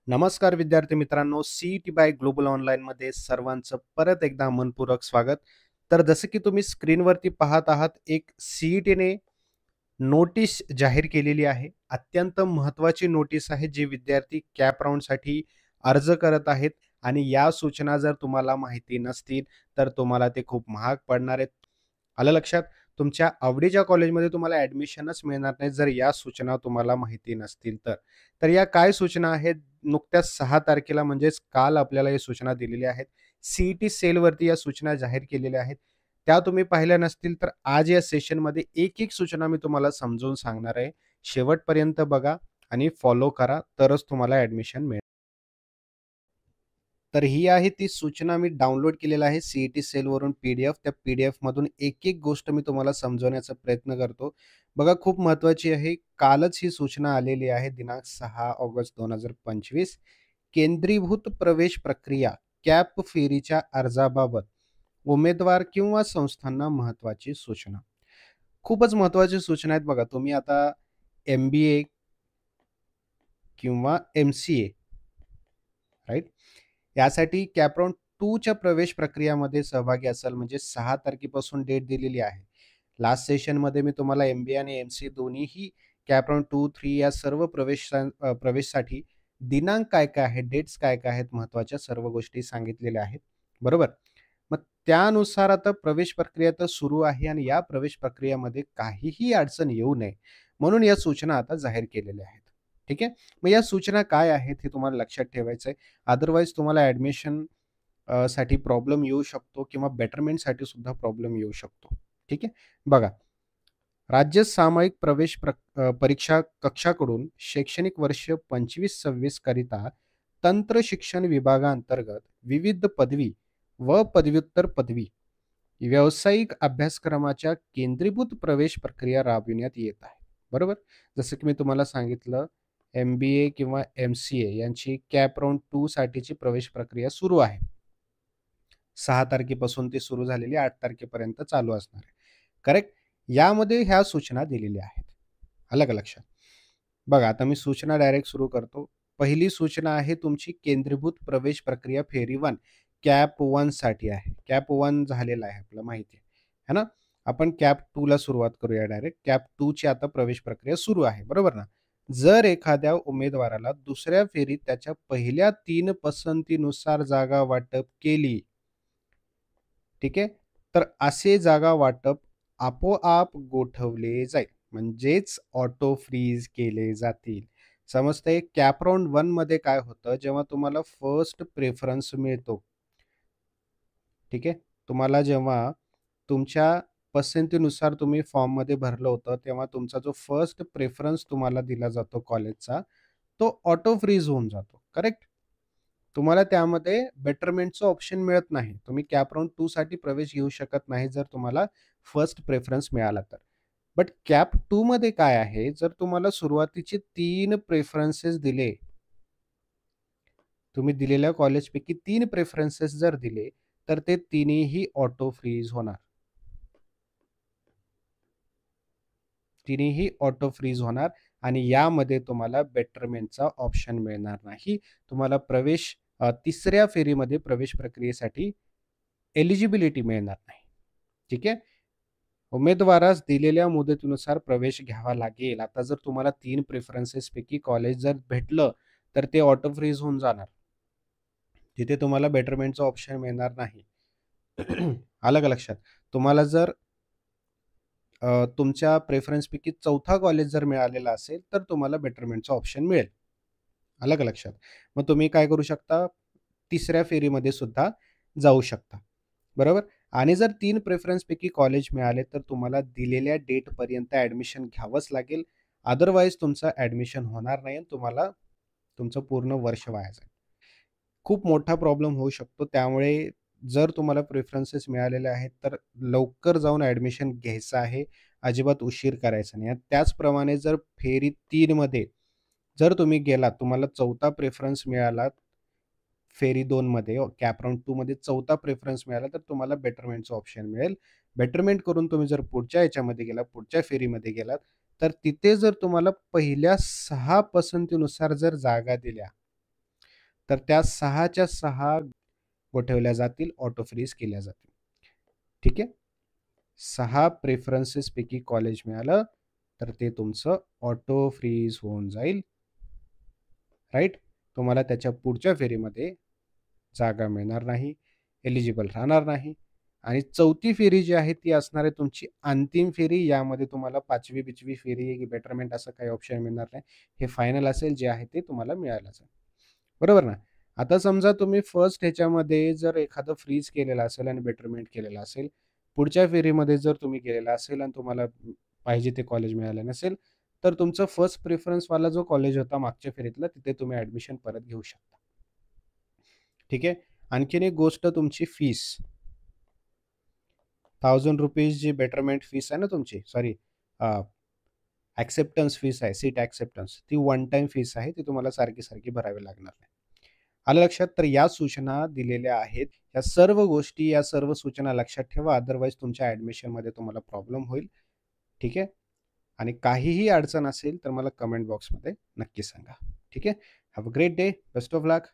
नमस्कार विद्यार्थी मित्रांनो, सी-ई-टी बाय ग्लोबल ऑनलाईनमध्ये सर्वांचं परत एकदा मनपूर्वक स्वागत. तर जसं की तुम्ही स्क्रीनवरती पाहत आहात, एक सी-ई-टीने नोटीस जाहीर केलेली आहे. अत्यंत महत्त्वाची नोटीस आहे, जी विद्यार्थी कॅप राउंडसाठी अर्ज करत आहेत आणि या सूचना जर तुम्हाला माहिती नसतील, तर तुम्हाला ते खूप महाग पडणार आहेत. आलं लक्षात? तुमच्या आवडीच्या कॉलेजमध्ये तुम्हाला ॲडमिशनच मिळणार नाही, जर या सूचना तुम्हाला माहिती नसतील तर. तर या काय सूचना आहेत? नुकत्याच 6 तारखेला म्हणजेच काल आपल्याला या सूचना दिलेल्या आहेत. सी-ई-टी सेलवरती या सूचना जाहीर केलेल्या आहेत. त्या तुम्ही पाहिल्या नसतील तर आज या सेशनमध्ये एक-एक सूचना मी तुम्हाला समजावून सांगणार आहे. शेवटपर्यंत बघा आणि फॉलो करा तरच तुम्हाला ॲडमिशन मिळेल. तर ही आहे ती सूचना मी डाउनलोड केलेलं आहे सी-ई-टी सेलवरून पी-डी-एफ. त्या पी-डी-एफमधून एक-एक गोष्ट मी तुम्हाला समजवण्याचा प्रयत्न करतो. बघा खूप महत्त्वाची आहे. कालच ही सूचना आलेली आहे दिनांक 6 ऑगस्ट 2025. केंद्रीभूत प्रवेश प्रक्रिया कॅप फेरीच्या अर्जाबाबत उमेदवार किंवा संस्थांना महत्त्वाची सूचना. खूपच महत्त्वाची सूचना आहेत बघा. तुम्ही आता एम-बी-ए किंवा एम-सी-ए राइट? यासाठी कॅप राउंड 2 च्या प्रवेश प्रक्रियामध्ये सहभागी असाल म्हणजे 6 तारखेपासून डेट दिलेली आहे. लास्ट सेशनमध्ये मी तुम्हाला एम-बी-ए आणि एम-सी-ए दोन्हीही कॅप राउंड 2, 3 या सर्व प्रवेशसाठी दिनांक काय-काय आहेत, डेट्स काय-काय आहेत महत्त्वाच्या सर्व गोष्टी सांगितलेल्या आहेत. बरोबर? मग त्यानुसार आता प्रवेश प्रक्रिया तर सुरू आहे आणि या प्रवेश प्रक्रियेमध्ये काहीही अडचण येऊ नये म्हणून या सूचना आता जाहीर केलेल्या आहेत. ठीक आहे? मग या सूचना काय आहेत हे तुम्हाला लक्षात ठेवायचं आहे. अदरवाईज तुम्हाला ॲडमिशन साठी प्रॉब्लेम येऊ शकतो किंवा बेटरमेंटसाठी सुद्धा प्रॉब्लेम येऊ शकतो. ठीक आहे? बघा, राज्य सामायिक परीक्षा कक्षाकडून शैक्षणिक वर्ष 25-26 करिता तंत्र शिक्षण विभागाअंतर्गत विविध पदवी व पदव्युत्तर पदवी व्यावसायिक अभ्यासक्रमाच्या केंद्रीभूत प्रवेश प्रक्रिया राबविण्यात येत आहे. बरोबर? जसं की मी तुम्हाला सांगितलं एम-बी-ए किंवा एम-सी-ए यांची कॅप राउंड 2 साठीची प्रवेश प्रक्रिया सुरू आहे. 6 तारखेपासून ती सुरू झालेली 8 तारखेपर्यंत चालू असणार आहे. करेक्ट? यामध्ये ह्या सूचना दिलेल्या आहेत. आलं का लक्षात? बघा आता मी सूचना डायरेक्ट सुरू करतो. पहिली सूचना आहे तुमची केंद्रीभूत प्रवेश प्रक्रिया फेरी 1 कॅप 1 साठी आहे. कॅप 1 झालेला आहे आपलं माहिती आहे. है ना? आपण कॅप 2 ला सुरुवात करूया डायरेक्ट. कॅप 2 ची आता प्रवेश प्रक्रिया सुरू आहे. बरोबर ना? जर एखाद्या उमेदवाराला दुसऱ्या फेरीत त्याच्या पहिल्या 3 पसंतीनुसार जागा वाटप केली. ठीक आहे? तर असे जागा वाटप आपोआप गोठवले जाईल. म्हणजेच ऑटो फ्रीज केले जातील. समजतंय? कॅप राउंड 1 मध्ये काय होतं, जेव्हा तुम्हाला फर्स्ट प्रेफरन्स मिळतो. ठीक आहे? तुम्हाला जेव्हा तुमच्या पसंतीनुसार तुम्ही फॉर्ममध्ये भरलं होतं, तेव्हा तुमचा जो फर्स्ट प्रेफरन्स तुम्हाला दिला जातो कॉलेजचा, तो ऑटो फ्रीज होऊन जातो. करेक्ट? तुम्हाला त्यामध्ये बेटरमेंटचं ऑप्शन मिळत नाही. तुम्ही कॅप राउंड 2 साठी प्रवेश घेऊ शकत नाही, जर तुम्हाला फर्स्ट प्रेफरन्स मिळाला तर. बट कॅप 2 मध्ये काय आहे, जर तुम्हाला सुरुवातीचे 3 प्रेफरन्सेस दिले, तुम्ही दिलेल्या कॉलेजपैकी 3 प्रेफरन्सेस जर दिले, तर ते तिन्हीही ऑटो फ्रीज होणार. तिन्हीही ऑटो फ्रीज होणार आणि यामध्ये तुम्हाला बेटरमेंटचा ऑप्शन मिळणार नाही. तुम्हाला तिसऱ्या फेरीमध्ये प्रवेश प्रक्रियेसाठी एलिजिबिलिटी मिळणार नाही. ठीक आहे? उमेदवारास दिलेल्या मुदतीनुसार प्रवेश घ्यावा लागेल. आता जर तुम्हाला 3 प्रेफरन्सेसपैकी कॉलेज जर भेटलं, तर ते ऑटो फ्रीज होऊन जाणार. तिथे तुम्हाला बेटरमेंटचा ऑप्शन मिळणार नाही. आलं का लक्षात? तुम्हाला जर तुमच्या प्रेफरन्सपैकी चौथा कॉलेज जर मिळालेला असेल, तर तुम्हाला बेटरमेंटचा ऑप्शन मिळेल. आलं का लक्षात? मग तुम्ही काय करू शकता, तिसऱ्या फेरीमध्ये सुद्धा जाऊ शकता. बरोबर? आणि जर 3 प्रेफरन्सपैकी कॉलेज मिळाले, तर तुम्हाला दिलेल्या डेटपर्यंत ॲडमिशन घ्यावंच लागेल. अदरवाईज तुमचं ॲडमिशन होणार नाही आणि तुम्हाला तुमचं पूर्ण वर्ष वाया जाईल. खूप मोठा प्रॉब्लेम होऊ शकतो. त्यामुळे जर तुम्हाला प्रेफरन्सेस मिळालेले आहेत, तर लवकर जाऊन ॲडमिशन घ्यायचं आहे. अजिबात उशीर करायचा नाही. आणि त्याचप्रमाणे जर फेरी 3 मध्ये जर तुम्ही गेलात, तुम्हाला चौथा प्रेफरन्स मिळाला, फेरी 2 मध्ये कॅप राउंड 2 मध्ये चौथा प्रेफरन्स मिळाला, तर तुम्हाला बेटरमेंटचं ऑप्शन मिळेल. बेटरमेंट करून तुम्ही जर पुढच्या ह्याच्यामध्ये गेलात, पुढच्या फेरीमध्ये गेलात, तर तिथे जर तुम्हाला पहिल्या 6 पसंतीनुसार जर जागा दिल्या, तर त्या 6च्या 6 गोठवल्या जातील, ऑटो फ्रीज केल्या जातील. ठीक आहे. 6 प्रेफरन्सेसपैकी कॉलेज मिळालं, तर ते तुमचं ऑटो फ्रीज होऊन जाईल. राइट? तुम्हाला त्याच्या पुढच्या फेरीमध्ये जागा मिळणार नाही, एलिजिबल राहणार नाही आणि 4थी फेरी जी आहे ती असणार आहे तुमची अंतिम फेरी. यामध्ये तुम्हाला 5वी-5वी फेरी, बेटरमेंट असं काही ऑप्शन मिळणार नाही. हे फायनल असेल जे आहे ते तुम्हाला मिळालंच आहे. बरोबर ना? आता समजा तुम्ही फर्स्ट ह्याच्यामध्ये जर एखादं फ्रीज केलेलं असेल आणि बेटरमेंट केलेलं असेल, पुढच्या फेरीमध्ये जर तुम्ही केलेलं असेल आणि तुम्हाला पाहिजे ते कॉलेज मिळालं नसेल, तर तुमचं फर्स्ट प्रेफरन्सवाला जो कॉलेज होता मागच्या फेरीतला, तिथे तुम्ही ॲडमिशन परत घेऊ शकता. ठीक आहे. आणखीन एक गोष्ट तुमची फीस. ₹1000 जी बेटरमेंट फीस आहे ना तुमची, सॉरी ॲक्सेप्टन्स फीस आहे, सीट ॲक्सेप्टन्स. ती वन टाईम फीस आहे. ती तुम्हाला सारखी-सारखी भरावी लागणार नाही. आलं लक्षात? तर या सूचना दिलेल्या आहेत. या सर्व गोष्टी, या सर्व सूचना लक्षात ठेवा. अदरवाईज तुमच्या ॲडमिशनमध्ये तुम्हाला प्रॉब्लेम होईल. ठीक आहे? आणि काहीही अडचण असेल तर मला कमेंट बॉक्समध्ये नक्की सांगा. ठीक आहे? Have a great day. Best of luck.